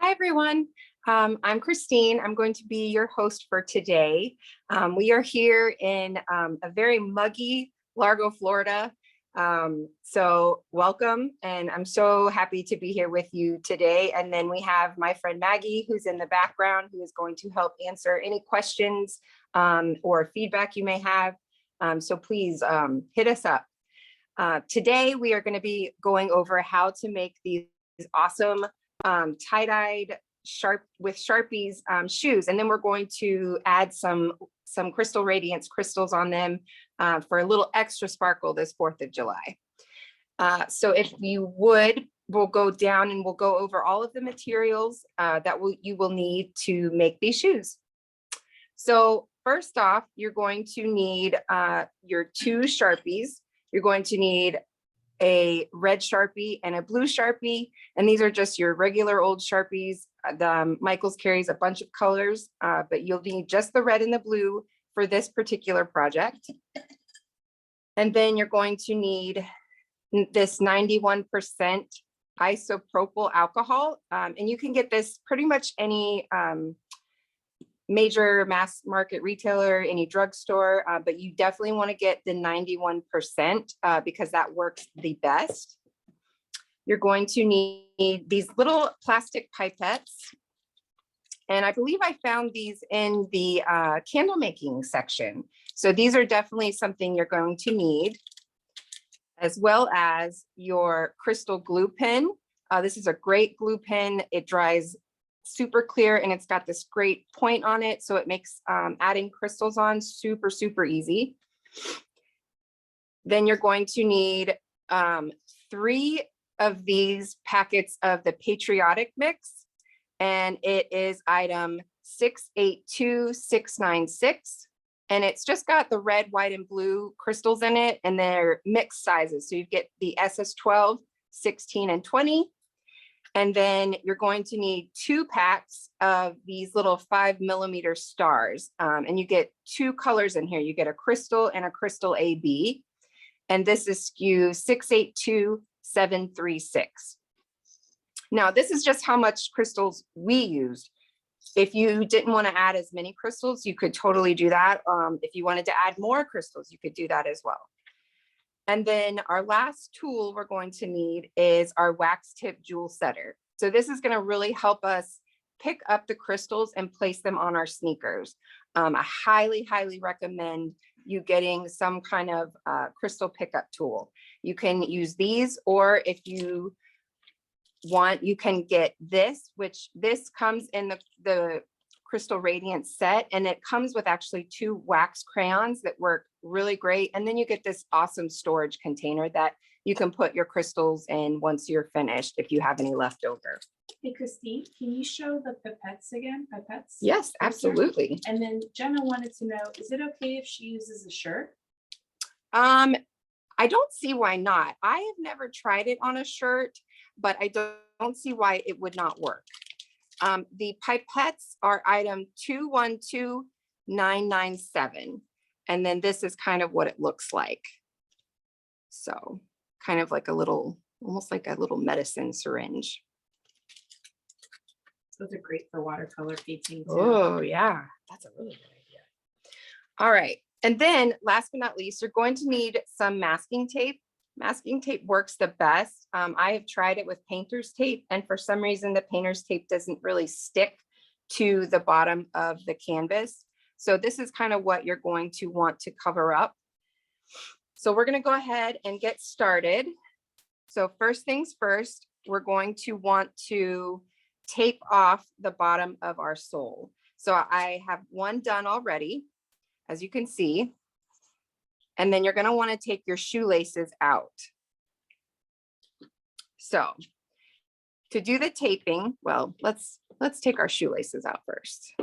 Hi, everyone. I'm Christine. I'm going to be your host for today. We are here in a very muggy Largo, Florida. So welcome, and I'm so happy to be here with you today. And then we have my friend Maggie, who's in the background, who is going to help answer any questions or feedback you may have. So please hit us up. Today, we are going to be going over how to make these awesome tie-dyed with Sharpies shoes, and then we're going to add some crystal Radiance crystals on them for a little extra sparkle this 4th of July. So if you would, we'll go down and we'll go over all of the materials that you will need to make these shoes. So first off, you're going to need your 2 Sharpies. You're going to need a red Sharpie and a blue Sharpie, and these are just your regular old Sharpies. The Michaels carries a bunch of colors, but you'll need just the red and the blue for this particular project. And then you're going to need this 91% isopropyl alcohol, and you can get this pretty much any major mass market retailer, any drugstore, but you definitely want to get the 91% because that works the best. You're going to need these little plastic pipettes. And I believe I found these in the candle making section. So these are definitely something you're going to need, as well as your crystal glue pen. This is a great glue pen. It dries super clear and it's got this great point on it, so it makes adding crystals on super easy. Then you're going to need 3 of these packets of the Patriotic mix, and it is item 682696, and it's just got the red, white, and blue crystals in it, and they're mixed sizes, so you get the SS12, 16, and 20. And then you're going to need 2 packs of these little 5mm stars. And you get 2 colors in here. You get a crystal and a crystal AB. And this is SKU 682736. Now, this is just how much crystals we used. If you didn't want to add as many crystals, you could totally do that. If you wanted to add more crystals, you could do that as well. And then our last tool we're going to need is our wax tip jewel setter. So this is going to really help us pick up the crystals and place them on our sneakers. I highly recommend you getting some kind of crystal pickup tool. You can use these, or if you want, you can get this, which this comes in the Crystal Radiance set, and it comes with actually 2 wax crayons that work really great. And then you get this awesome storage container that you can put your crystals in once you're finished, if you have any left over. Hey, Christine, can you show the pipettes again? Pipettes? Yes, absolutely. And then Jenna wanted to know, is it okay if she uses a shirt? I don't see why not. I have never tried it on a shirt, but I don't see why it would not work. The pipettes are item 212997. And then this is kind of what it looks like. So kind of like a little, almost like a little medicine syringe. Those are great for watercolor painting too. Oh yeah, that's a really good idea. All right. And then last but not least, you're going to need some masking tape. Masking tape works the best. I have tried it with painter's tape, and for some reason, the painter's tape doesn't really stick to the bottom of the canvas. So this is kind of what you're going to want to cover up. So we're going to go ahead and get started. So first things first, we're going to want to tape off the bottom of our sole. So I have one done already, as you can see. And then you're going to want to take your shoelaces out. So to do the taping, well, let's take our shoelaces out first.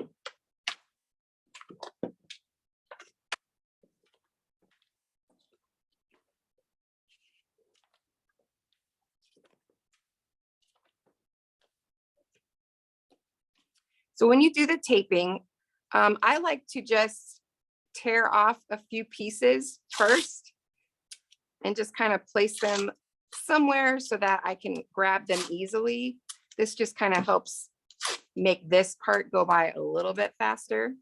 So when you do the taping, I like to just tear off a few pieces first and just kind of place them somewhere so that I can grab them easily. This just kind of helps make this part go by a little bit faster.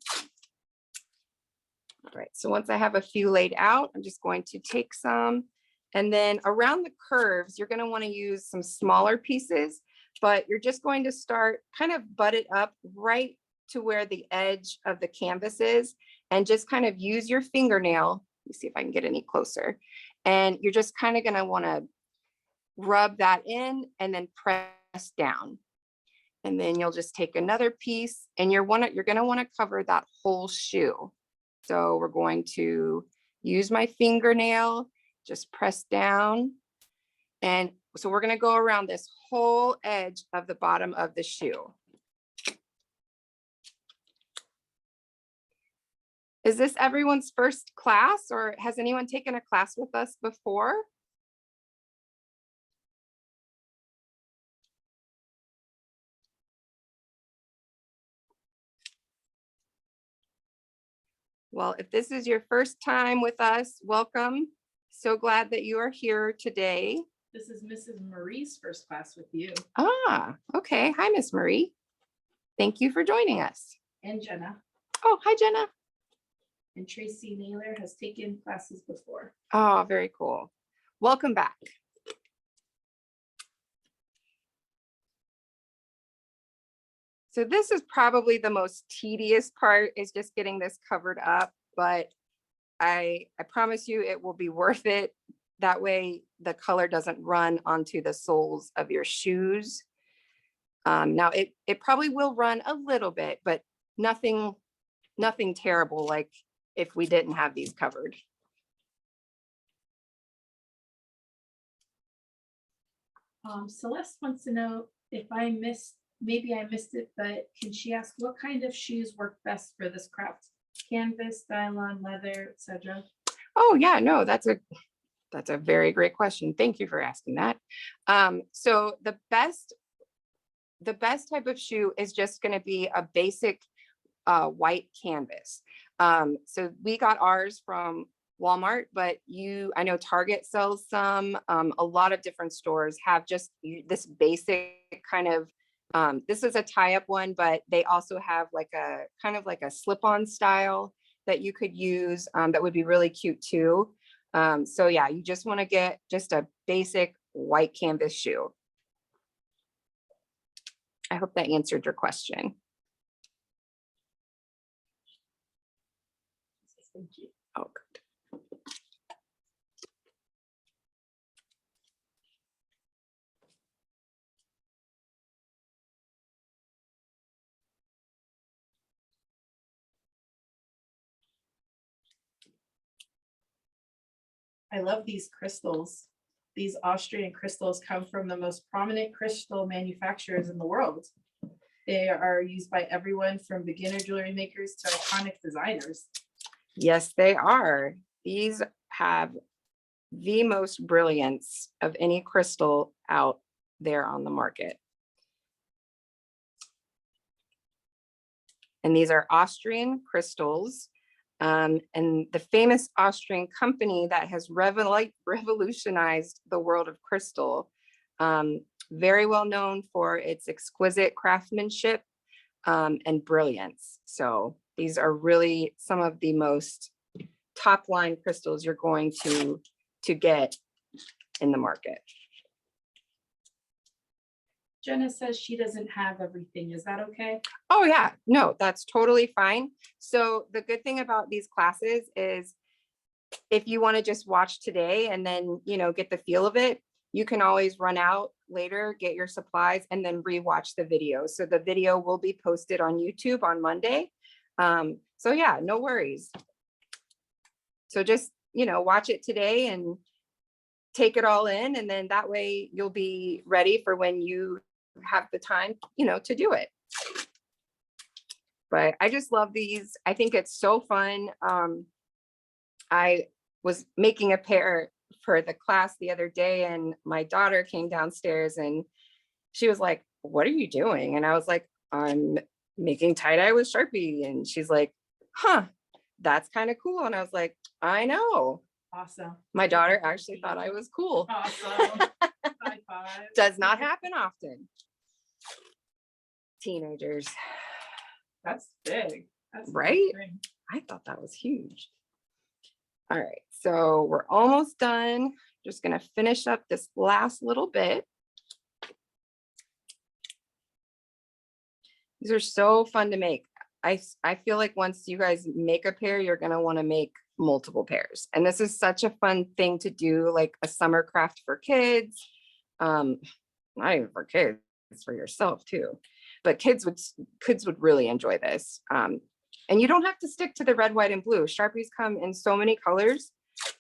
All right, so once I have a few laid out, I'm just going to take some, and then around the curves, you're going to want to use some smaller pieces, but you're just going to start kind of butt it up right to where the edge of the canvas is, and just kind of use your fingernail. Let me see if I can get any closer. And you're just kind of going to want to rub that in and then press down. And then you'll just take another piece, and you're going to want to cover that whole shoe. So we're going to use my fingernail, just press down. And so we're going to go around this whole edge of the bottom of the shoe. Is this everyone's first class, or has anyone taken a class with us before? Well, if this is your first time with us, welcome. So glad that you are here today. This is Mrs. Marie's first class with you. Ah, okay. Hi, Miss Marie. Thank you for joining us. And Jenna. Oh, hi, Jenna. And Tracy Naylor has taken classes before. Oh, very cool. Welcome back. So this is probably the most tedious part, is just getting this covered up, but I promise you it will be worth it. That way the color doesn't run onto the soles of your shoes. Now it probably will run a little bit, but nothing terrible like if we didn't have these covered. Celeste wants to know if maybe I missed it, but can she ask what kind of shoes work best for this craft? Canvas, nylon, leather, etc. Oh yeah, no, that's a very great question. Thank you for asking that. So the best type of shoe is just going to be a basic white canvas. So we got ours from Walmart, but I know Target sells some. A lot of different stores have just this basic kind of, this is a tie-up one, but they also have like a kind of like a slip-on style that you could use that would be really cute too. So yeah, you just want to get just a basic white canvas shoe. I hope that answered your question. Thank you. Oh, good. I love these crystals. These Austrian crystals come from the most prominent crystal manufacturers in the world. They are used by everyone from beginner jewelry makers to iconic designers. Yes, they are. These have the most brilliance of any crystal out there on the market. And these are Austrian crystals. And the famous Austrian company that has revolutionized the world of crystal, very well known for its exquisite craftsmanship and brilliance. So these are really some of the most top line crystals you're going to get in the market. Jenna says she doesn't have everything. Is that okay? Oh yeah, no, that's totally fine. So the good thing about these classes is if you want to just watch today and then, get the feel of it, you can always run out later, get your supplies, and then rewatch the video. So the video will be posted on YouTube on Monday. So yeah, no worries. So just, watch it today and take it all in. And then that way you'll be ready for when you have the time, to do it. But I just love these. I think it's so fun. I was making a pair for the class the other day, and my daughter came downstairs and she was like, "What are you doing?" And I was like, "I'm making tie-dye with Sharpie." And she's like, "Huh, that's kind of cool." And I was like, "I know." Awesome. My daughter actually thought I was cool. Awesome. High five. Does not happen often. Teenagers, That's big. That's a big right? thing. I thought that was huge. All right, so we're almost done. Just gonna finish up this last little bit. These are so fun to make. I feel like once you guys make a pair, you're gonna wanna make multiple pairs. And this is such a fun thing to do, like a summer craft for kids. Not even for kids, it's for yourself too. But kids would really enjoy this. And you don't have to stick to the red, white, and blue. Sharpies come in so many colors.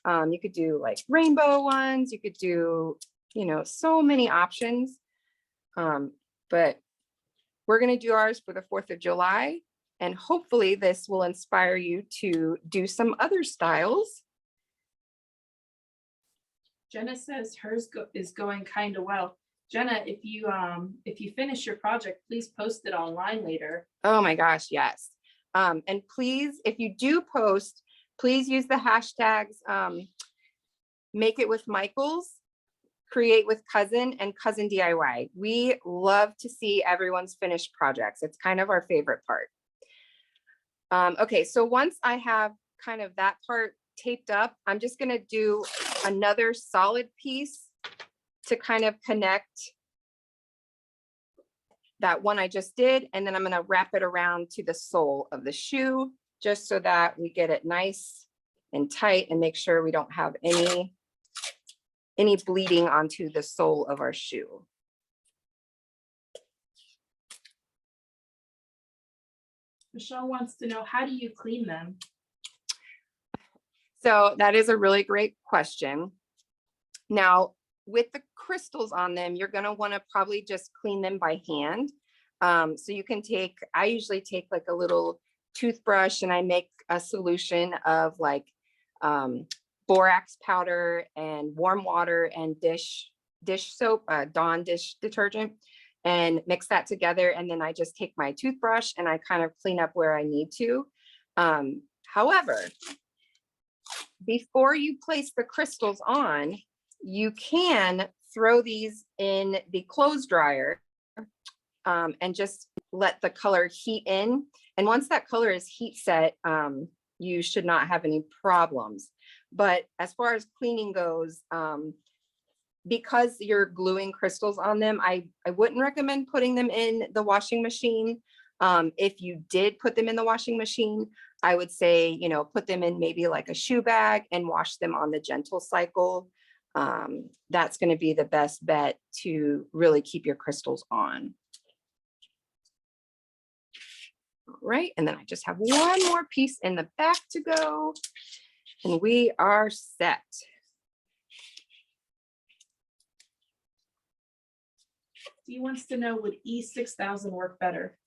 You could do like rainbow ones. You could do, you know, so many options. But we're going to do ours for the 4th of July. And hopefully this will inspire you to do some other styles. Jenna says hers is going kind of well. Jenna, if you finish your project, please post it online later. Oh my gosh, yes. And please, if you do post, please use the hashtags make it with Michaels, create with cousin, and cousin DIY. We love to see everyone's finished projects. It's kind of our favorite part. Okay, so once I have kind of that part taped up, I'm just gonna do another solid piece to kind of connect that one I just did. And then I'm gonna wrap it around to the sole of the shoe, just so that we get it nice and tight and make sure we don't have any bleeding onto the sole of our shoe. Michelle wants to know, how do you clean them? So that is a really great question. Now, with the crystals on them, you're going to want to probably just clean them by hand. So you can I usually take like a little toothbrush and I make a solution of like borax powder and warm water and dish soap, Dawn dish detergent, and mix that together. And then I just take my toothbrush and I kind of clean up where I need to. However, before you place the crystals on, you can throw these in the clothes dryer and just let the color heat in. And once that color is heat set, you should not have any problems. But as far as cleaning goes, because you're gluing crystals on them, I wouldn't recommend putting them in the washing machine. If you did put them in the washing machine, I would say, you know, put them in maybe like a shoe bag and wash them on the gentle cycle. That's going to be the best bet to really keep your crystals on. All right, and then I just have one more piece in the back to go, and we are set. He wants to know, would E6000 work better?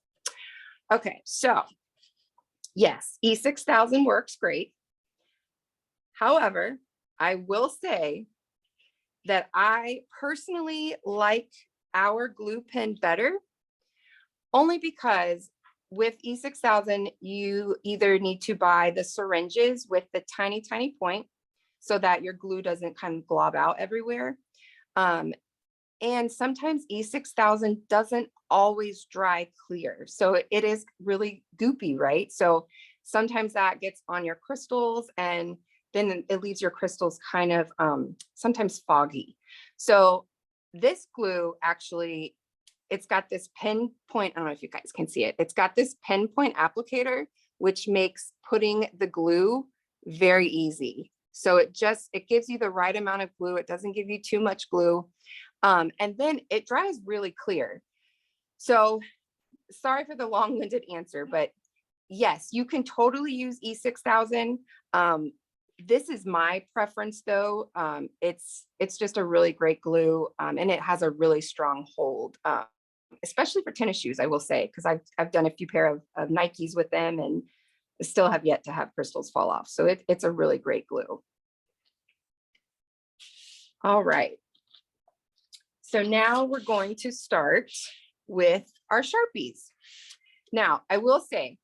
Okay, so yes, E6000 works great. However, I will say that I personally like our glue pen better, only because with E6000, you either need to buy the syringes with the tiny, tiny point so that your glue doesn't kind of glob out everywhere. And sometimes E6000 doesn't always dry clear. So it is really goopy, right? So sometimes that gets on your crystals and then it leaves your crystals kind of sometimes foggy. So this glue actually, it's got this pinpoint, I don't know if you guys can see it. It's got this pinpoint applicator, which makes putting the glue very easy. So it gives you the right amount of glue. It doesn't give you too much glue. And then it dries really clear. So sorry for the long-winded answer, but yes, you can totally use E6000. This is my preference though. It's just a really great glue, and it has a really strong hold, especially for tennis shoes, I will say, because I've done a few pair of Nikes with them and still have yet to have crystals fall off. So it's a really great glue. All right. So now we're going to start with our Sharpies. Now, I will say,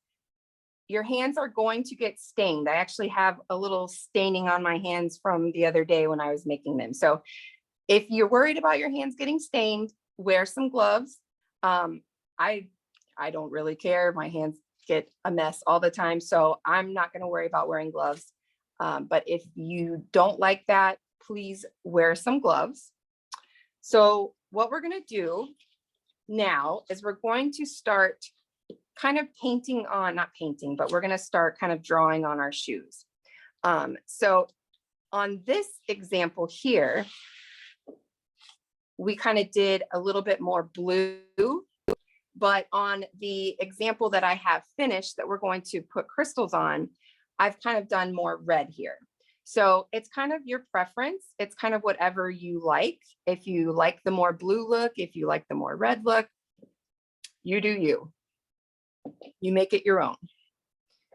your hands are going to get stained. I actually have a little staining on my hands from the other day when I was making them. So if you're worried about your hands getting stained, wear some gloves. I I don't really care. My hands get a mess all the time. So I'm not going to worry about wearing gloves. But if you don't like that, please wear some gloves. So what we're going to do now is we're going to start kind of painting on, not painting, but we're going to start kind of drawing on our shoes. So on this example here, we kind of did a little bit more blue, but on the example that I have finished that we're going to put crystals on, I've kind of done more red here. So it's kind of your preference. It's kind of whatever you like. If you like the more blue look, if you like the more red look, you do you. You make it your own.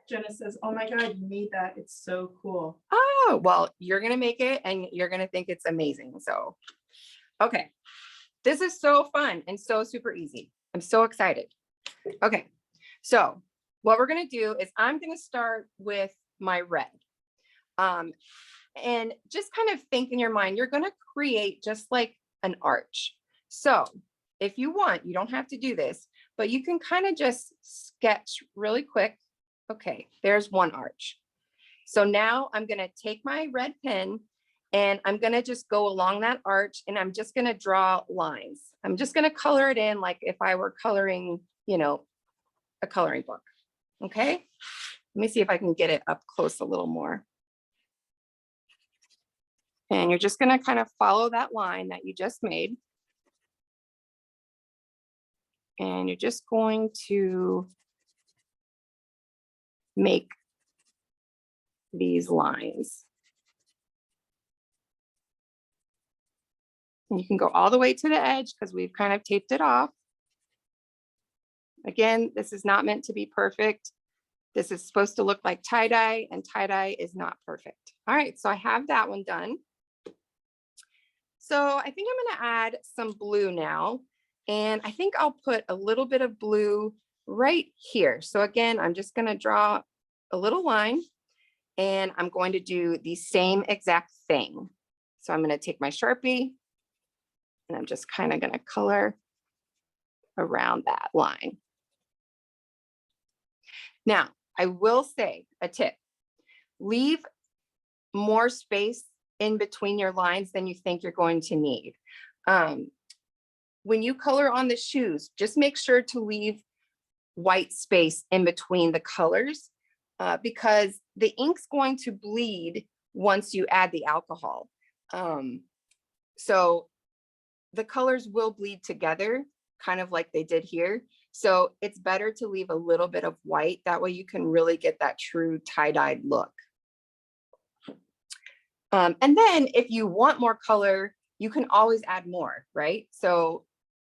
Jenna says, oh my God, you made that. It's so cool. Oh, well, you're going to make it and you're going to think it's amazing. So, okay. This is so fun and so super easy. I'm so excited. Okay. So what we're going to do is I'm going to start with my red. And just kind of think in your mind, you're going to create just like an arch. So if you want, you don't have to do this, but you can kind of just sketch really quick. Okay, there's one arch. So now I'm going to take my red pen and I'm going to just go along that arch and I'm just going to draw lines. I'm just going to color it in like if I were coloring, you know, a coloring book. Okay, let me see if I can get it up close a little more. And you're just going to kind of follow that line that you just made. And you're just going to make these lines. And you can go all the way to the edge because we've kind of taped it off. Again, this is not meant to be perfect. This is supposed to look like tie-dye, and tie-dye is not perfect. All right, so I have that one done. So I think I'm going to add some blue now. And I think I'll put a little bit of blue right here. So again, I'm just going to draw a little line and I'm going to do the same exact thing. So I'm going to take my Sharpie and I'm just kind of going to color around that line. Now, I will say a tip, leave more space in between your lines than you think you're going to need. When you color on the shoes, just make sure to leave white space in between the colors because the ink's going to bleed once you add the alcohol. So the colors will bleed together, kind of like they did here. So it's better to leave a little bit of white. That way you can really get that true tie-dyed look. And then if you want more color, you can always add more, right? So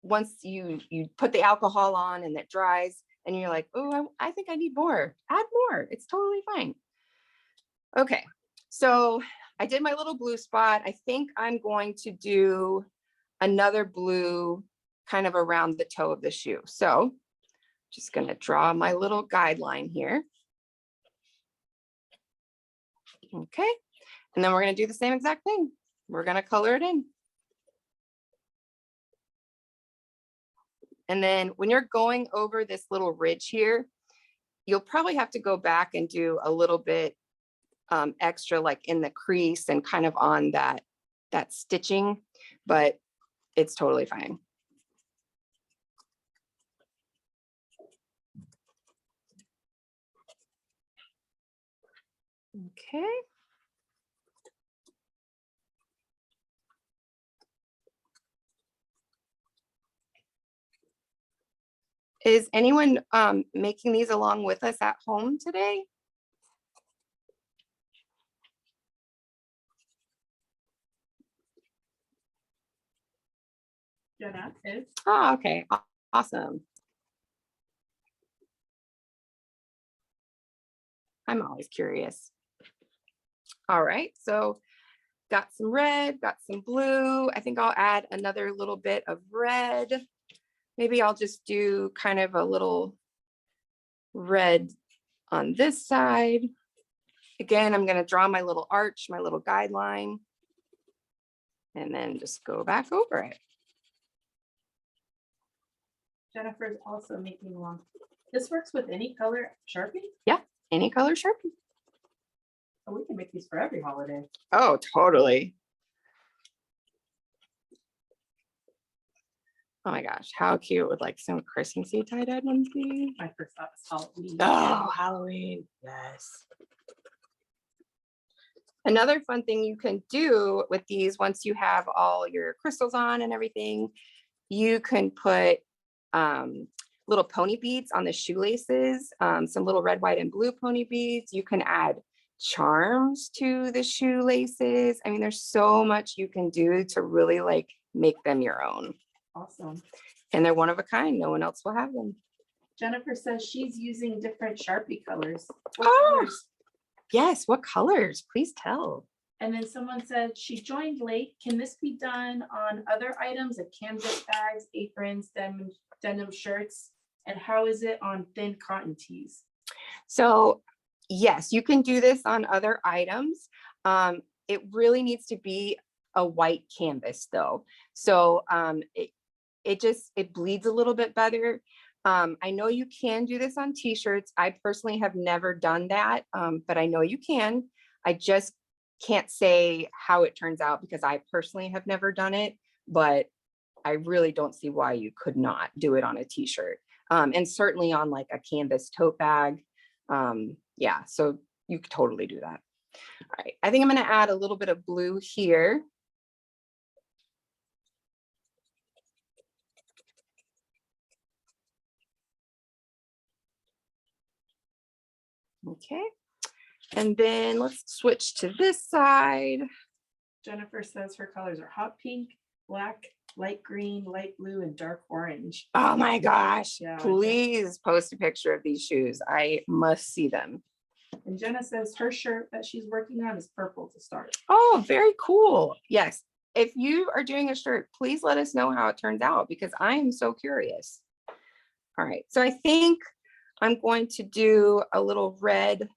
once you put the alcohol on and it dries and you're like, oh, I think I need more, add more. It's totally fine. Okay, so I did my little blue spot. I think I'm going to do another blue kind of around the toe of the shoe. So just going to draw my little guideline here. Okay. And then we're going to do the same exact thing. We're going to color it in. And then when you're going over this little ridge here, you'll probably have to go back and do a little bit extra like in the crease and kind of on that stitching, but it's totally fine. Okay. Is anyone making these along with us at home today? Jenna is. Oh, okay. Awesome. I'm always curious. All right, so got some red, got some blue. I think I'll add another little bit of red. Maybe I'll just do kind of a little red on this side. Again, I'm going to draw my little arch, my little guideline, and then just go back over it. Jennifer's also making one. This works with any color Sharpie? Any color Sharpie. Oh, we can make these for every holiday. Oh, totally. Oh my gosh, how cute would like some Christmassy tie-dyed ones be? My first thought was Halloween. Oh, Halloween, yes. Another fun thing you can do with these, once you have all your crystals on and everything, you can put little pony beads on the shoelaces, some little red, white, and blue pony beads. You can add charms to the shoelaces. I mean, there's so much you can do to really like make them your own. Awesome. And they're one of a kind. No one else will have them. Jennifer says she's using different Sharpie colors. What Oh, colors? yes. What colors? Please tell. And then someone said she joined late. Can this be done on other items like canvas bags, aprons, denim shirts? And how is it on thin cotton tees? So yes, you can do this on other items. It really needs to be a white canvas though. So it bleeds a little bit better. I know you can do this on t-shirts. I personally have never done that, but I know you can. I just can't say how it turns out because I personally have never done it, but I really don't see why you could not do it on a t-shirt. And certainly on like a canvas tote bag. Yeah, so you could totally do that. All right, I think I'm going to add a little bit of blue here. Okay, and then let's switch to this side. Jennifer says her colors are hot pink, black, light green, light blue, and dark orange. Oh my gosh, Yeah, please post a picture of these shoes. I must see them. And Jenna says her shirt that she's working on is purple to start. Oh, very cool. Yes. If you are doing a shirt, please let us know how it turns out because I am so curious. All right. So I think I'm going to do a little red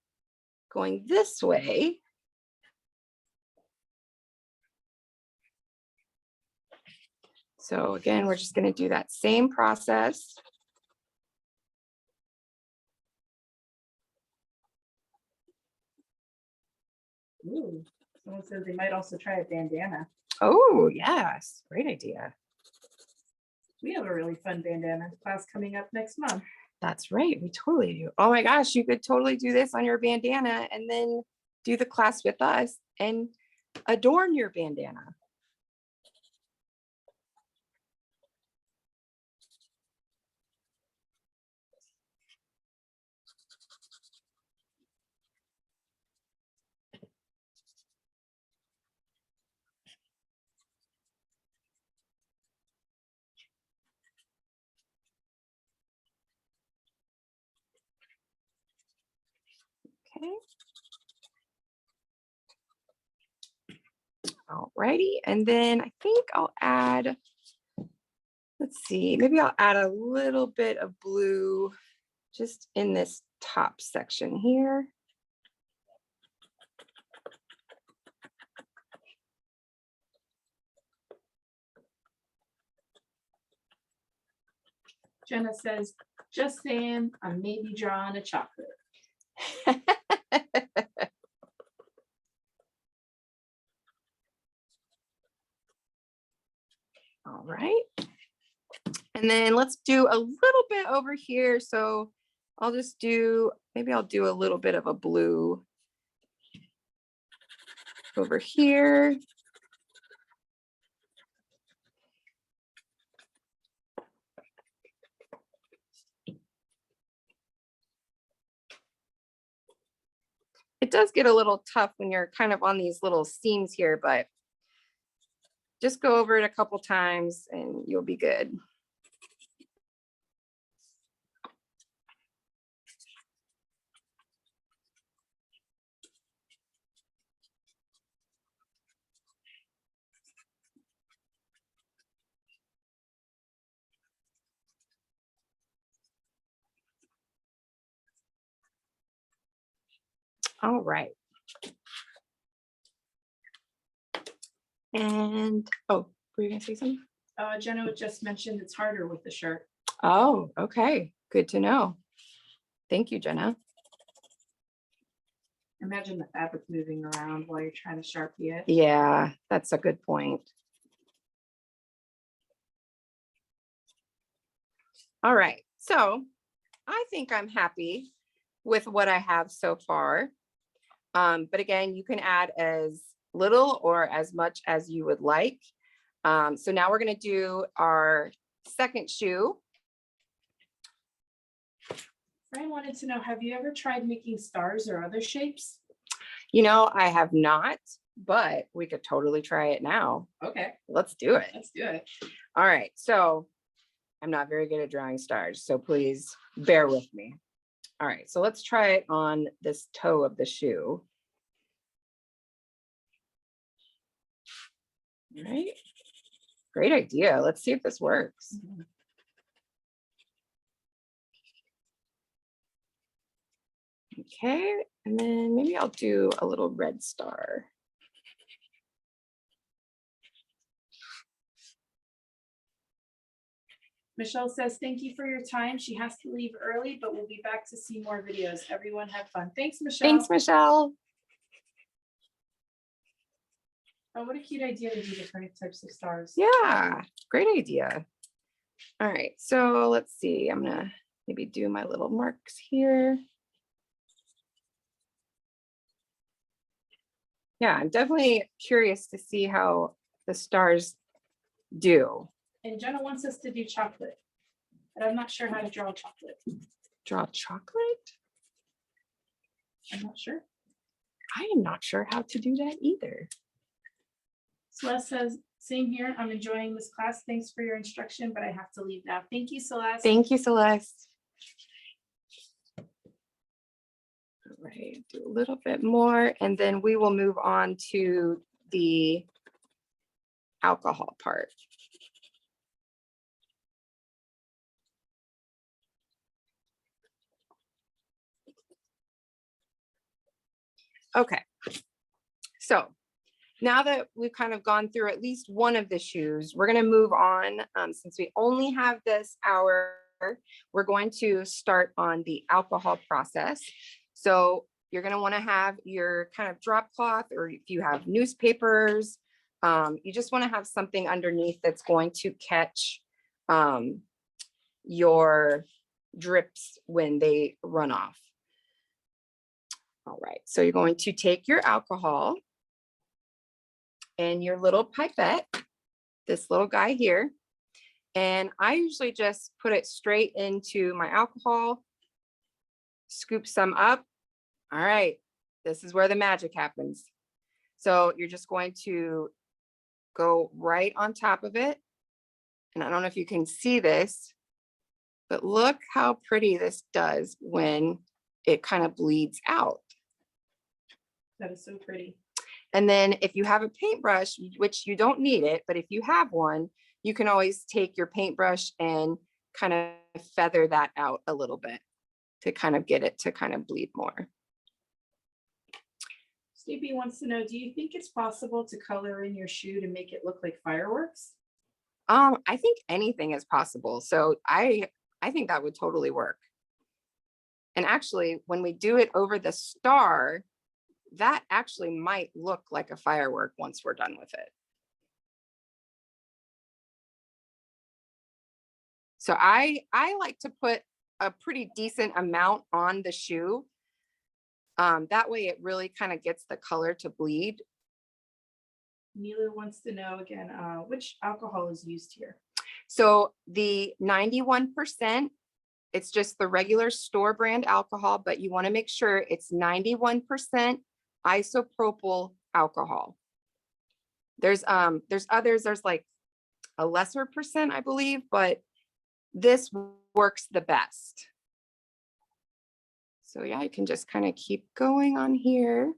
going this way. So again, we're just going to do that same process. Ooh, someone says they might also try a bandana. Oh, yes. Great idea. We have a really fun bandana class coming up next month. That's right. We totally do. Oh my gosh, you could totally do this on your bandana and then do the class with us and adorn your bandana. Okay. All righty. And then I think I'll add, let's see, maybe I'll add a little bit of blue just in this top section here. Jenna says, just saying, I'm maybe drawing a chocolate. All right. And then let's do a little bit over here. So I'll just do, maybe I'll do a little bit of a blue over here. It does get a little tough when you're kind of on these little seams here, but just go over it a couple times and you'll be good. All right. And, oh, were you gonna say something? Jenna just mentioned it's harder with the shirt. Oh, okay. Good to know. Thank you, Jenna. Imagine the fabric moving around while you're trying to Sharpie it. Yeah, that's a good point. All right, so I think I'm happy with what I have so far. But again, you can add as little or as much as you would like. So now we're going to do our second shoe. Fran wanted to know, have you ever tried making stars or other shapes? You know, I have not, but we could totally try it now. Okay, Let's do it. let's do it. All right, so I'm not very good at drawing stars, so please bear with me. All right, so let's try it on this toe of the shoe. All right, great idea. Let's see if this works. Okay, and then maybe I'll do a little red star. Michelle says, thank you for your time. She has to leave early, but we'll be back to see more videos. Everyone have fun. Thanks, Michelle. Thanks, Michelle. Oh, what a cute idea to do different types of stars. Yeah, great idea. All right, so let's see. I'm gonna maybe do my little marks here. Yeah, I'm definitely curious to see how the stars do. And Jenna wants us to do chocolate, but I'm not sure how to draw chocolate. Draw chocolate? I'm not sure. I am not sure how to do that either. Celeste says, same here. I'm enjoying this class. Thanks for your instruction, but I have to leave now. Thank you, Celeste. Thank you, Celeste. All right, do a little bit more, and then we will move on to the alcohol part. Okay, so now that we've kind of gone through at least one of the shoes, we're going to move on. Since we only have this hour, we're going to start on the alcohol process. So you're going to want to have your kind of drop cloth, or if you have newspapers, you just want to have something underneath that's going to catch your drips when they run off. All right, so you're going to take your alcohol and your little pipette, this little guy here, and I usually just put it straight into my alcohol, scoop some up. All right, this is where the magic happens. So you're just going to go right on top of it. And I don't know if you can see this, but look how pretty this does when it kind of bleeds out. That is so pretty. And then if you have a paintbrush, which you don't need it, but if you have one, you can always take your paintbrush and kind of feather that out a little bit to kind of get it to kind of bleed more. Sleepy wants to know, do you think it's possible to color in your shoe to make it look like fireworks? I think anything is possible. So I think that would totally work. And actually, when we do it over the star, that actually might look like a firework once we're done with it. So I like to put a pretty decent amount on the shoe. That way it really kind of gets the color to bleed. Neela wants to know again, which alcohol is used here? So the 91%, it's just the regular store brand alcohol, but you want to make sure it's 91% isopropyl alcohol. There's others, there's like a lesser percent, I believe, but this works the best. So yeah, you can just kind of keep going on here.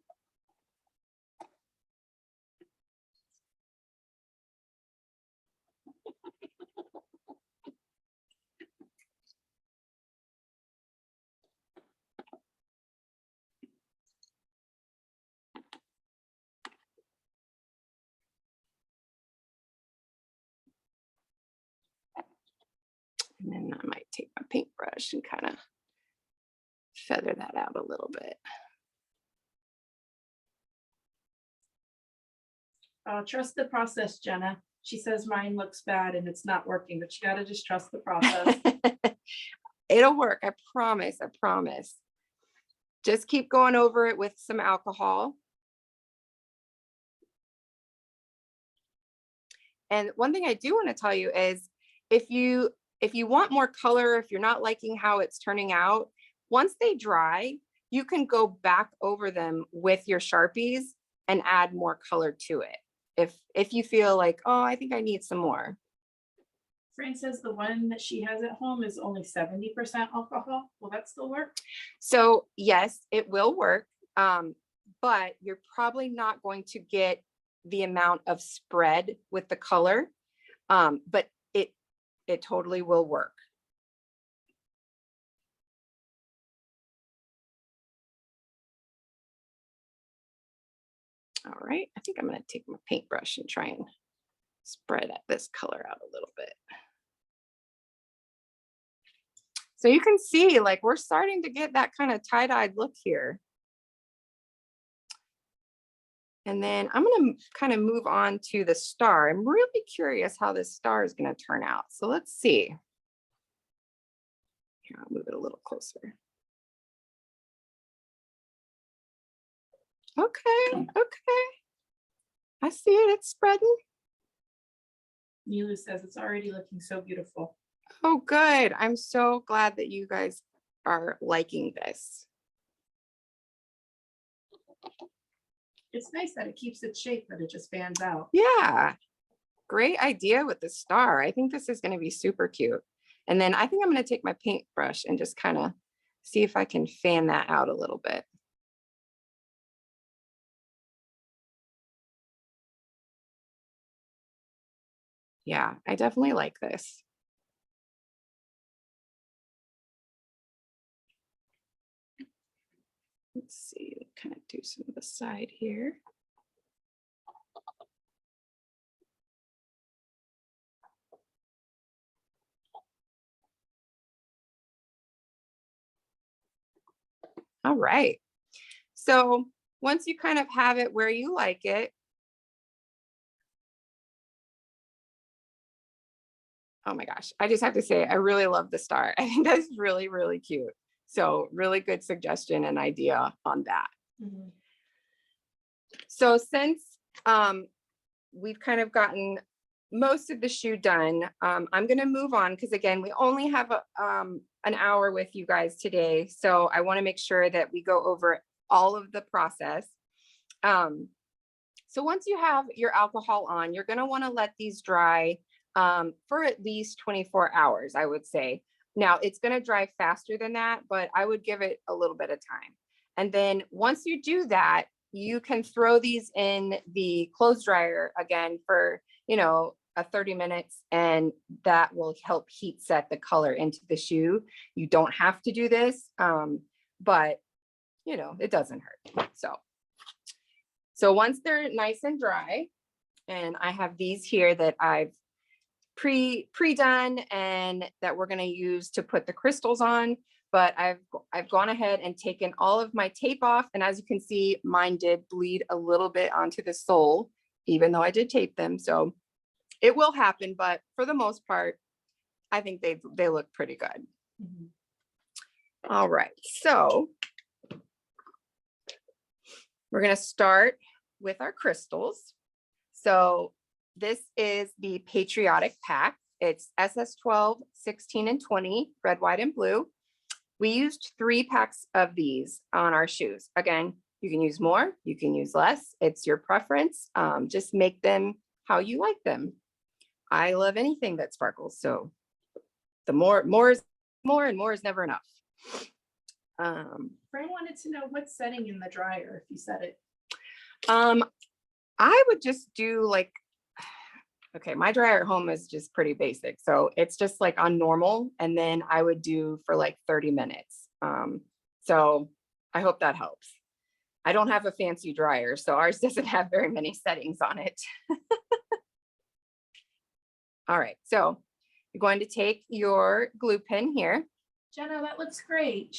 And then I might take my paintbrush and kind of feather that out a little bit. Trust the process, Jenna. She says mine looks bad and it's not working, but you got to just trust the process. It'll work. I promise. I promise. Just keep going over it with some alcohol. And one thing I do want to tell you is if you want more color, if you're not liking how it's turning out, once they dry, you can go back over them with your Sharpies and add more color to it. If you feel like, oh, I think I need some more. Fran says the one that she has at home is only 70% alcohol. Will that still work? So yes, it will work. But you're probably not going to get the amount of spread with the color. But it totally will work. All right, I think I'm going to take my paintbrush and try and spread this color out a little bit. So you can see, like, we're starting to get that kind of tie-dyed look here. And then I'm going to kind of move on to the star. I'm really curious how this star is going to turn out. So let's see. Here, I'll move it a little closer. Okay, okay. I see it, it's spreading. Nilu says it's already looking so beautiful. Oh, good. I'm so glad that you guys are liking this. It's nice that it keeps its shape, but it just fans out. Yeah, great idea with the star. I think this is going to be super cute. And then I think I'm going to take my paintbrush and just kind of see if I can fan that out a little bit. Yeah, I definitely like this. Let's see, kind of do some of the side here. All right. So once you kind of have it where you like it, oh my gosh, I just have to say, I really love the star. I think that's really, really cute. So really good suggestion and idea on that. Mm-hmm. So since we've kind of gotten most of the shoe done, I'm going to move on because again, we only have an hour with you guys today. So I want to make sure that we go over all of the process. So once you have your alcohol on, you're going to want to let these dry for at least 24 hours, I would say. Now it's going to dry faster than that, but I would give it a little bit of time. And then once you do that, you can throw these in the clothes dryer again for, you know, 30 minutes, and that will help heat set the color into the shoe. You don't have to do this, but you know, it doesn't hurt. So once they're nice and dry, and I have these here that I've pre-done and that we're going to use to put the crystals on, but I've gone ahead and taken all of my tape off, and as you can see, mine did bleed a little bit onto the sole, even though I did tape them. So it will happen, but for the most part, I think they look pretty good. Mm-hmm. All right, so we're going to start with our crystals. So this is the Patriotic pack. It's SS12, 16, and 20, red, white, and blue. We used 3 packs of these on our shoes. Again, you can use more, you can use less. It's your preference. Just make them how you like them. I love anything that sparkles. So the more is more, and more is never enough. Fran wanted to know what setting in the dryer if you set it. I would just do like, okay, my dryer at home is just pretty basic. So it's just like on normal, and then I would do for like 30 minutes. So I hope that helps. I don't have a fancy dryer, so ours doesn't have very many settings on it. All right, so You're going to take your glue pen here. Jenna, that looks great.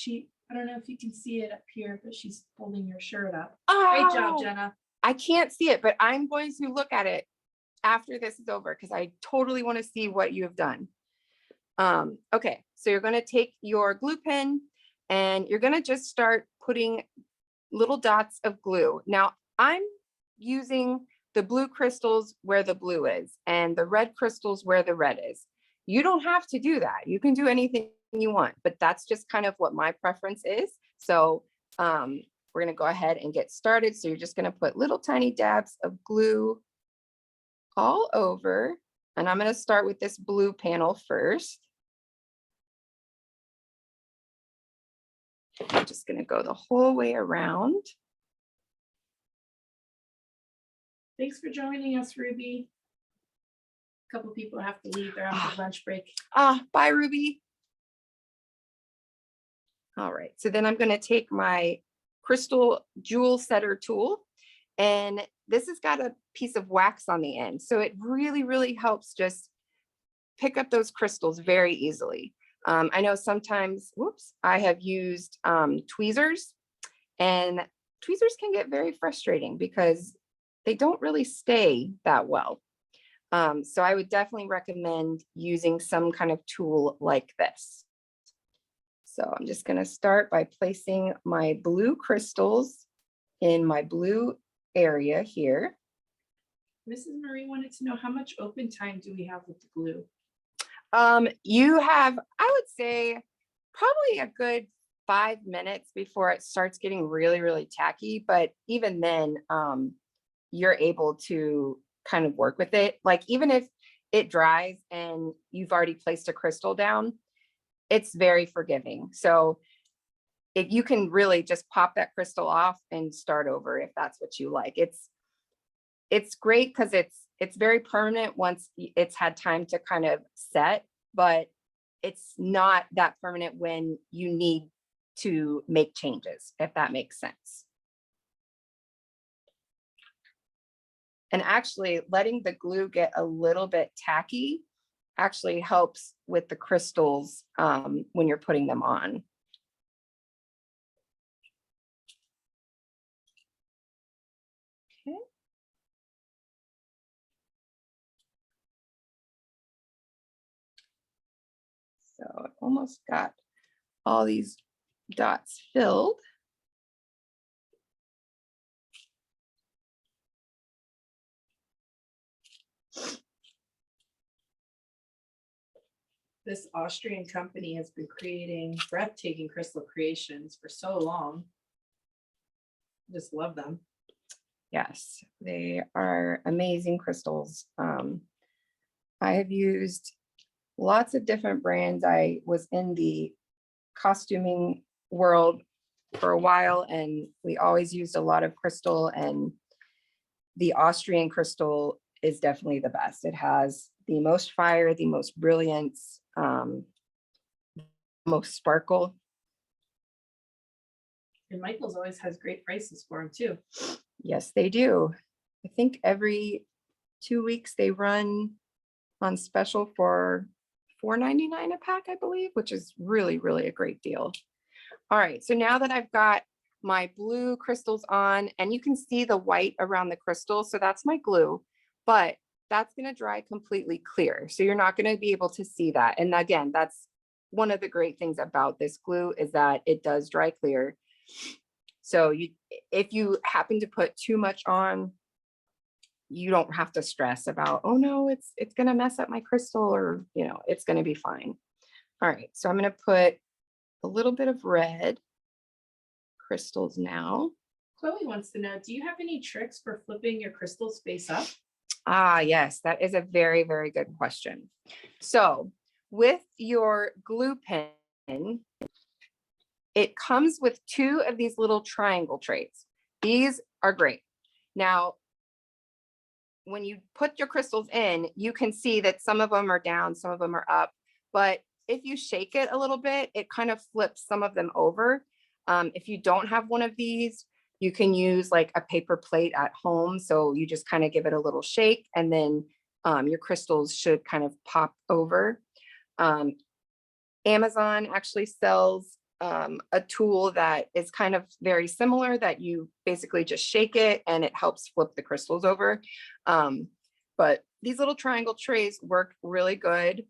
I don't know if you can see it up here, but she's holding your shirt up. Oh, Great job, Jenna. I can't see it, but I'm going to look at it after this is over because I totally want to see what you have done. Okay, so you're going to take your glue pen and you're going to just start putting little dots of glue. Now, I'm using the blue crystals where the blue is and the red crystals where the red is. You don't have to do that. You can do anything you want, but that's just kind of what my preference is. So we're going to go ahead and get started. So you're just going to put little tiny dabs of glue all over. And I'm going to start with this blue panel first. I'm just going to go the whole way around. Thanks for joining us, Ruby. A couple people have to leave. They're on their lunch break. Bye, Ruby. All right, so then I'm going to take my crystal jewel setter tool, and this has got a piece of wax on the end. So it really, really helps just pick up those crystals very easily. I know sometimes, I have used tweezers, and tweezers can get very frustrating because they don't really stay that well. So I would definitely recommend using some kind of tool like this. So I'm just going to start by placing my blue crystals in my blue area here. Mrs. Marie wanted to know how much open time do we have with the glue? You have, I would say, probably a good 5 minutes before it starts getting really, really tacky. But even then, you're able to kind of work with it. Like even if it dries and you've already placed a crystal down, it's very forgiving. So if you can really just pop that crystal off and start over if that's what you like. It's great because it's very permanent once it's had time to kind of set, but it's not that permanent when you need to make changes, if that makes sense. And actually letting the glue get a little bit tacky actually helps with the crystals when you're putting them on. Okay. So I've almost got all these dots filled. This Austrian company has been creating breathtaking crystal creations for so long. Just love them. Yes, they are amazing crystals. I have used lots of different brands. I was in the costuming world for a while, and we always used a lot of crystal, and the Austrian crystal is definitely the best. It has the most fire, the most brilliance, most sparkle. And Michael's always has great prices for them too. Yes, they do. I think every 2 weeks they run on special for $4.99 a pack, I believe, which is really, really a great deal. All right, so now that I've got my blue crystals on, and you can see the white around the crystal, so that's my glue, but that's going to dry completely clear. So you're not going to be able to see that. And again, that's one of the great things about this glue is that it does dry clear. So if you happen to put too much on, you don't have to stress about, oh no, it's going to mess up my crystal, or, it's going to be fine. All right, so I'm going to put a little bit of red crystals now. Chloe wants to know, do you have any tricks for flipping your crystals face up? Yes, that is a very, very good question. So with your glue pen, it comes with 2 of these little triangle trays. These are great. Now, when you put your crystals in, you can see that some of them are down, some of them are up, but if you shake it a little bit, it kind of flips some of them over. If you don't have one of these, you can use like a paper plate at home. So you just kind of give it a little shake, and then your crystals should kind of pop over. Amazon actually sells a tool that is kind of very similar, that you basically just shake it and it helps flip the crystals over. But these little triangle trays work really good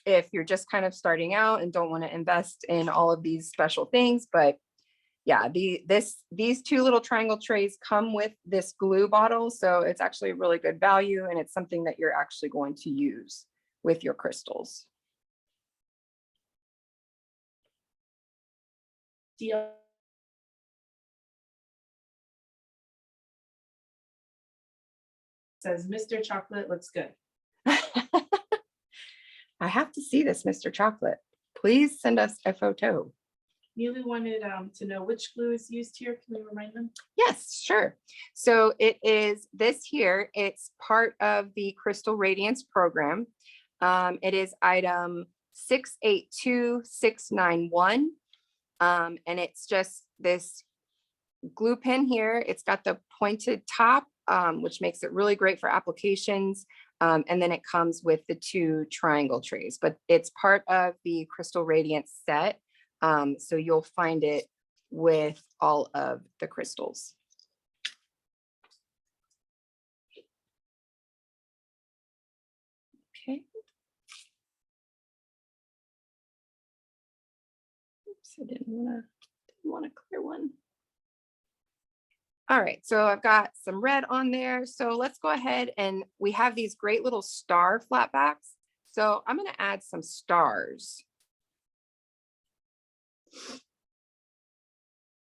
if you're just kind of starting out and don't want to invest in all of these special things. But yeah, these two little triangle trays come with this glue bottle. So it's actually a really good value, and it's something that you're actually going to use with your crystals. Deal. Says Mr. Chocolate looks good. I have to see this, Mr. Chocolate. Please send us a photo. Neely wanted to know which glue is used here. Can you remind them? Yes, sure. So it is this here. It's part of the Crystal Radiance program. It is item 682691. And it's just this glue pen here. It's got the pointed top, which makes it really great for applications. And then it comes with the two triangle trays, but it's part of the Crystal Radiance set. So you'll find it with all of the crystals. Okay. Oops, I didn't want a clear one. All right, so I've got some red on there. So let's go ahead, and we have these great little star flatbacks. So I'm going to add some stars.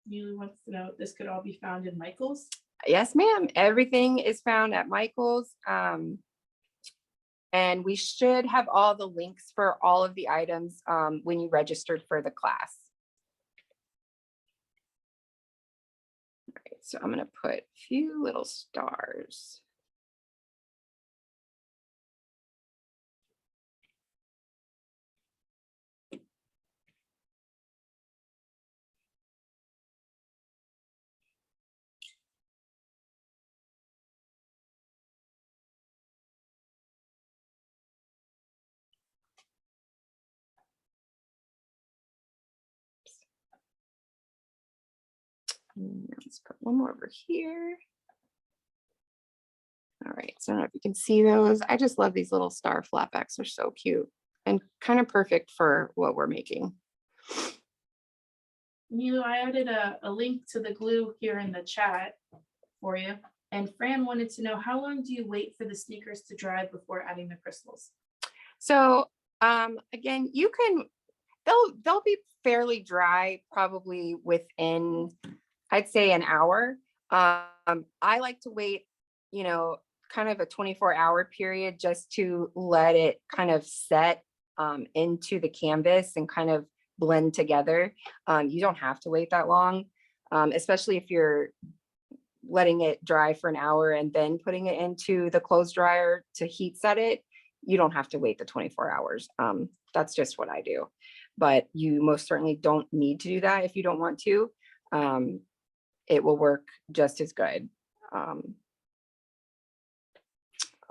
Neely wants to know if this could all be found in Michael's. Yes, ma'am. Everything is found at Michael's. And we should have all the links for all of the items when you registered for the class. All right, so I'm going to put a few little stars. Let's put one more over here. All right, so I don't know if you can see those. I just love these little star flatbacks. They're so cute and kind of perfect for what we're making. Neely, I added a link to the glue here in the chat for you. And Fran wanted to know, how long do you wait for the sneakers to dry before adding the crystals? So again, you can, they'll be fairly dry probably within, I'd say, an hour. I like to wait, you know, kind of a 24-hour period just to let it kind of set into the canvas and kind of blend together. You don't have to wait that long, especially if you're letting it dry for an hour and then putting it into the clothes dryer to heat set it. You don't have to wait the 24 hours. That's just what I do. But you most certainly don't need to do that if you don't want to. It will work just as good. All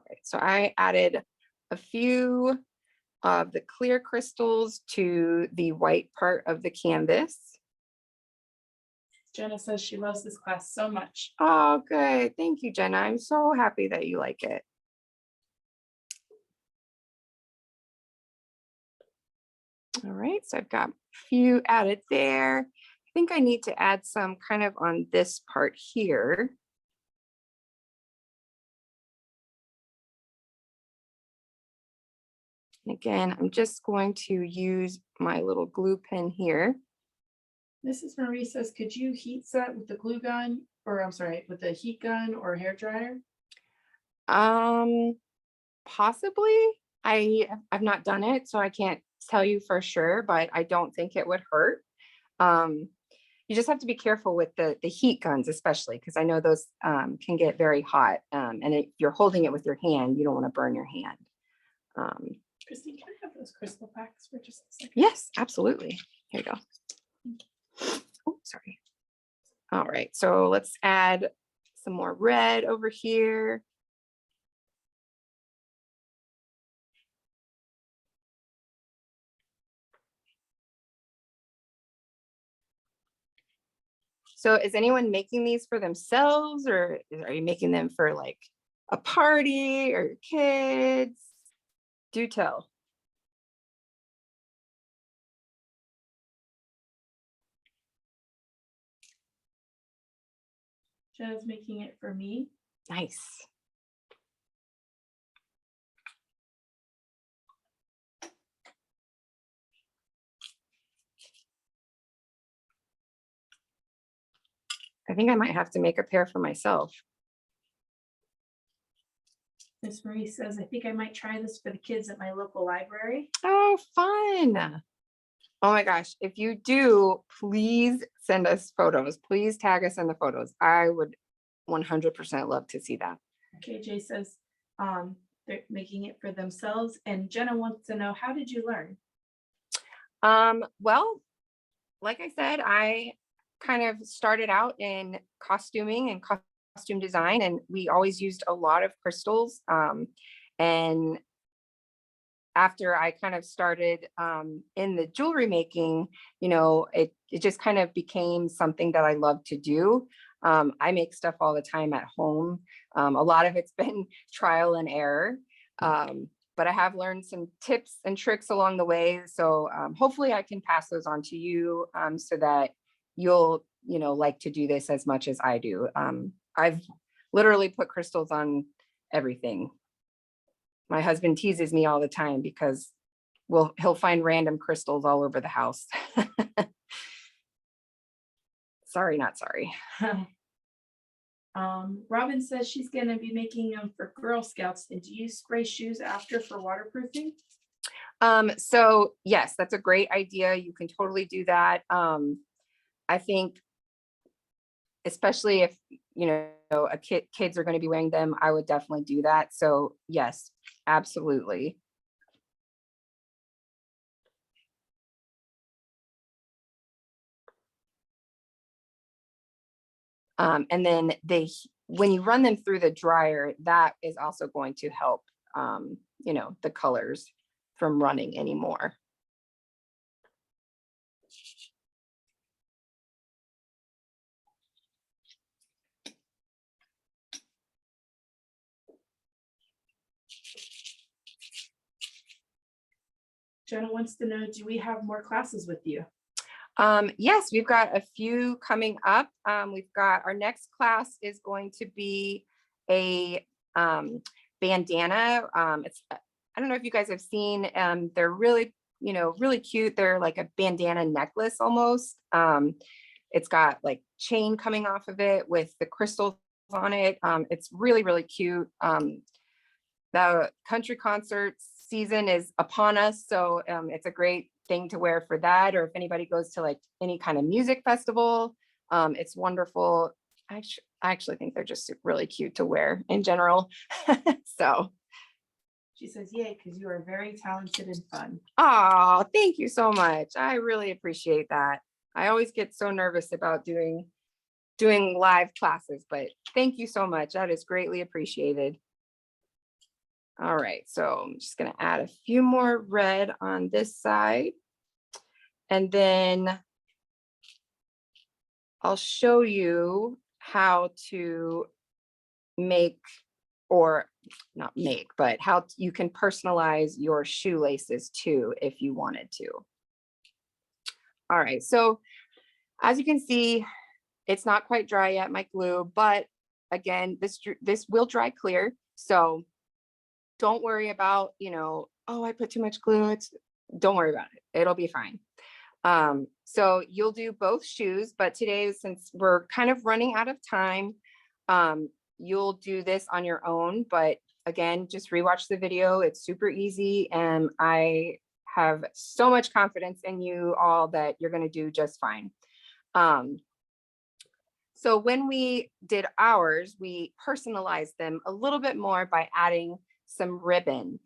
right, so I added a few of the clear crystals to the white part of the canvas. Jenna says she loves this class so much. Oh, good. Thank you, Jenna. I'm so happy that you like it. All right, so I've got a few added there. I think I need to add some kind of on this part here. And again, I'm just going to use my little glue pen here. Mrs. Marie says, could you heat set with the glue gun, or I'm sorry, with the heat gun or hair dryer? Possibly. I've not done it, so I can't tell you for sure, but I don't think it would hurt. You just have to be careful with the heat guns, especially because I know those can get very hot. And if you're holding it with your hand, you don't want to burn your hand. Christine, can I have those crystal packs for just a second? Yes, absolutely. Here you go. Oh, sorry. All right, so let's add some more red over here. So is anyone making these for themselves, or are you making them for like a party or your kids? Do tell. Jenna's making it for me. Nice. I think I might have to make a pair for myself. Miss Marie says, I think I might try this for the kids at my local library. Oh, fun. Oh my gosh. If you do, please send us photos. Please tag us in the photos. I would 100% love to see that. KJ says they're making it for themselves. And Jenna wants to know, how did you learn? Well, like I said, I kind of started out in costuming and costume design, and we always used a lot of crystals. And after I kind of started in the jewelry making, it just kind of became something that I love to do. I make stuff all the time at home. A lot of it's been trial and error. But I have learned some tips and tricks along the way. So hopefully I can pass those on to you so that you'll, like to do this as much as I do. I've literally put crystals on everything. My husband teases me all the time because he'll find random crystals all over the house. Sorry, not sorry. Robin says she's going to be making them for Girl Scouts. And do you spray shoes after for waterproofing? So yes, that's a great idea. You can totally do that. I think, especially if, kids are going to be wearing them, I would definitely do that. So yes, absolutely. And then when you run them through the dryer, that is also going to help, the colors from running anymore. Jenna wants to know, do we have more classes with you? Yes, we've got a few coming up. We've got our next class is going to be a bandana. I don't know if you guys have seen, they're really, really cute. They're like a bandana necklace almost. It's got like chain coming off of it with the crystals on it. It's really, really cute. The country concert season is upon us, so it's a great thing to wear for that, or if anybody goes to like any kind of music festival, it's wonderful. I actually think they're just really cute to wear in general. So she says, yay, because you are very talented and fun. Oh, thank you so much. I really appreciate that. I always get so nervous about doing live classes, but thank you so much. That is greatly appreciated. All right, so I'm just going to add a few more red on this side. And then I'll show you how to make, or not make, but how you can personalize your shoelaces too, if you wanted to. All right, so as you can see, it's not quite dry yet, my glue, but again, this will dry clear. So don't worry about, oh, I put too much glue. Don't worry about it. It'll be fine. So you'll do both shoes, but today, since we're kind of running out of time, you'll do this on your own. But again, just rewatch the video. It's super easy. And I have so much confidence in you all that you're going to do just fine. So when we did ours, we personalized them a little bit more by adding some ribbon.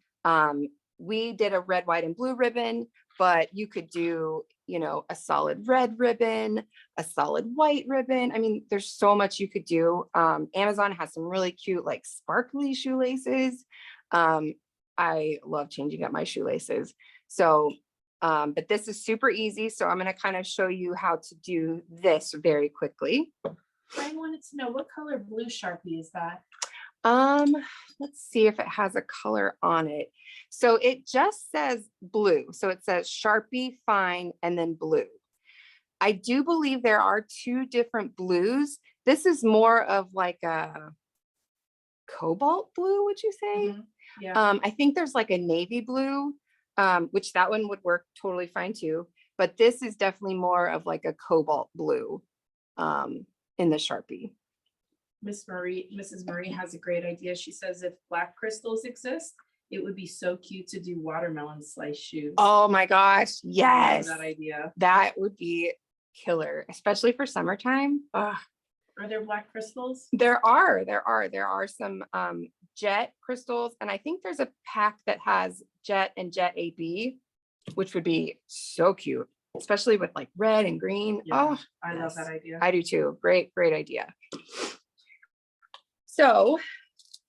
We did a red, white, and blue ribbon, but you could do, a solid red ribbon, a solid white ribbon. I mean, there's so much you could do. Amazon has some really cute, like sparkly shoelaces. I love changing up my shoelaces. So But this is super easy. So I'm going to kind of show you how to do this very quickly. I wanted to know what color blue Sharpie is that? Let's see if it has a color on it. So it just says blue. So it says Sharpie Fine and then blue. I do believe there are two different blues. This is more of like a cobalt blue, would you say? Mhm. Yeah. I think there's like a navy blue, which that one would work totally fine too. But this is definitely more of like a cobalt blue in the Sharpie. Mrs. Marie has a great idea. She says if black crystals exist, it would be so cute to do watermelon slice shoes. Oh my gosh, I yes. love that idea. That would be killer, especially for summertime. Ugh. Are there black crystals? There are some jet crystals, and I think there's a pack that has jet and jet AB, which would be so cute, especially with like red and green. Yeah, Oh, I love yes. that idea. I do too. Great idea. So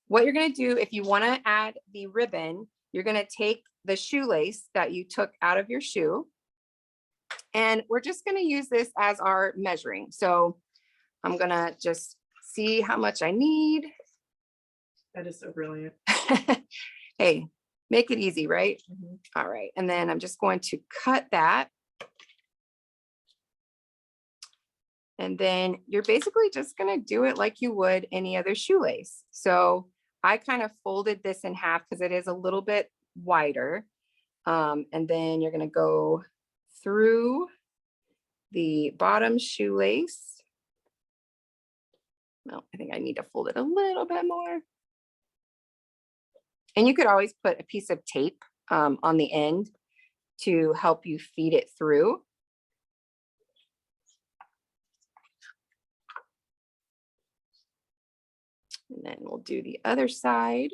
what you're going to do, if you want to add the ribbon, you're going to take the shoelace that you took out of your shoe, and we're just going to use this as our measuring. So I'm going to just see how much I need. That is so brilliant. Hey, make it easy, right? Mhm. All right. And then I'm just going to cut that. And then you're basically just going to do it like you would any other shoelace. So I kind of folded this in half because it is a little bit wider. And then you're going to go through the bottom shoelace. No, I think I need to fold it a little bit more. And you could always put a piece of tape on the end to help you feed it through. And then we'll do the other side.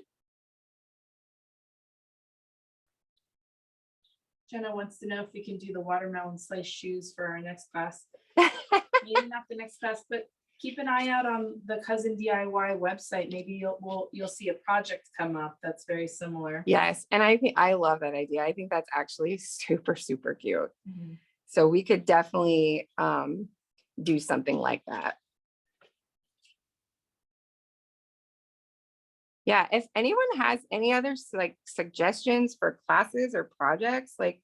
Jenna wants to know if we can do the watermelon slice shoes for our next class. Maybe not the next class, but keep an eye out on the Cousin DIY website. Maybe you'll see a project come up that's very similar. Yes, and I think I love that idea. I think that's actually super cute. Mhm. So we could definitely do something like that. Yeah, if anyone has any other like suggestions for classes or projects, like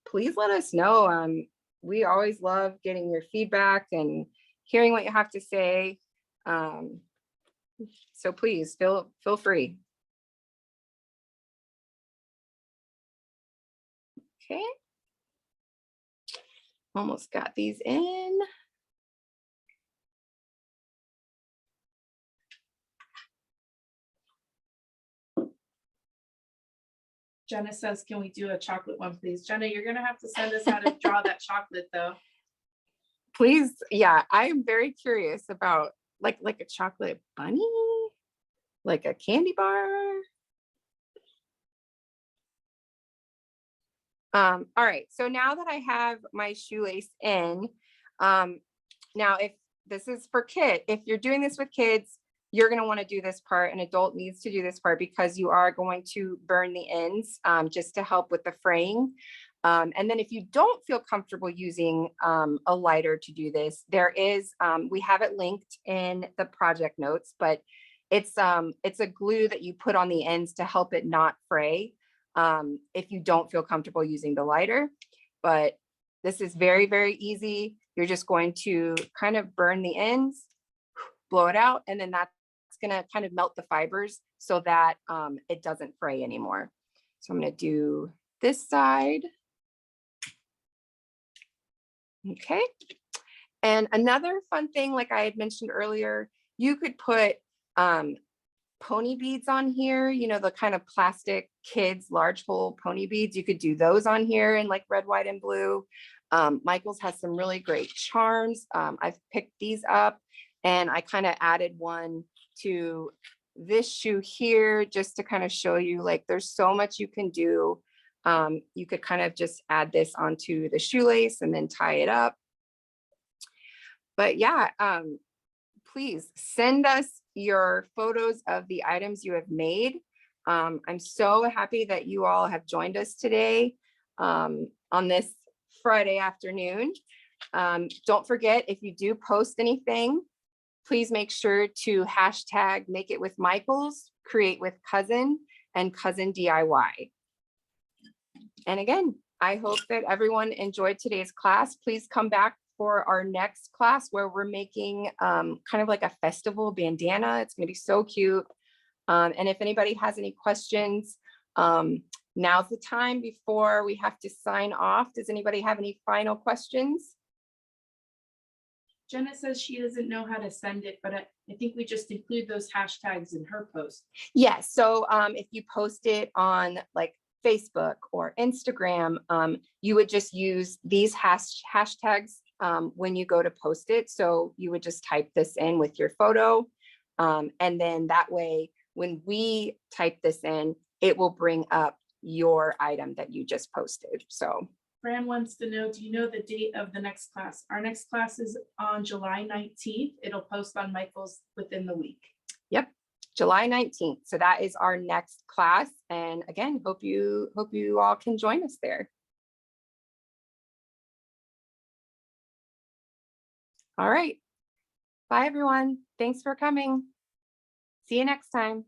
please let us know. We always love getting your feedback and hearing what you have to say. So please feel free. Okay. Almost got these in. Jenna says, can we do a chocolate one, please? Jenna, you're gonna have to send us how to draw that chocolate though. Please, yeah, I am very curious about like a chocolate bunny, like a candy bar. All right, so now that I have my shoelace in, now if this is for kids, if you're doing this with kids, you're going to want to do this part. An adult needs to do this part because you are going to burn the ends just to help with the fraying. And then if you don't feel comfortable using a lighter to do this, there is, we have it linked in the project notes, but it's a glue that you put on the ends to help it not fray if you don't feel comfortable using the lighter. But this is very easy. You're just going to kind of burn the ends, blow it out, and then that's going to kind of melt the fibers so that it doesn't fray anymore. So I'm going to do this side. Okay. And another fun thing, like I had mentioned earlier, you could put pony beads on here, you know, the kind of plastic kids large hole pony beads. You could do those on here in like red, white, and blue. Michael's has some really great charms. I've picked these up and I kind of added one to this shoe here just to kind of show you like there's so much you can do. You could kind of just add this onto the shoelace and then tie it up. But yeah, please send us your photos of the items you have made. I'm so happy that you all have joined us today on on this Friday afternoon. Don't forget, if you do post anything, please make sure to hashtag Make It With Michaels, Create With Cousin, and Cousin DIY. And again, I hope that everyone enjoyed today's class. Please come back for our next class where we're making kind of like a festival bandana. It's gonna be so cute. And if anybody has any questions, now's the time before we have to sign off. Does anybody have any final questions? Jenna says she doesn't know how to send it, but I think we just include those hashtags in her post. Yes, so if you post it on like Facebook or Instagram, you would just use these hashtags when you go to post it. So you would just type this in with your photo. And then that way, when we type this in, it will bring up your item that you just posted. So Fran wants to know, do you know the date of the next class? Our next class is on July 19th. It'll post on Michael's within the week. Yep, July 19th. So that is our next class. And again, hope you all can join us there. All right. Bye, everyone. Thanks for coming. See you next time.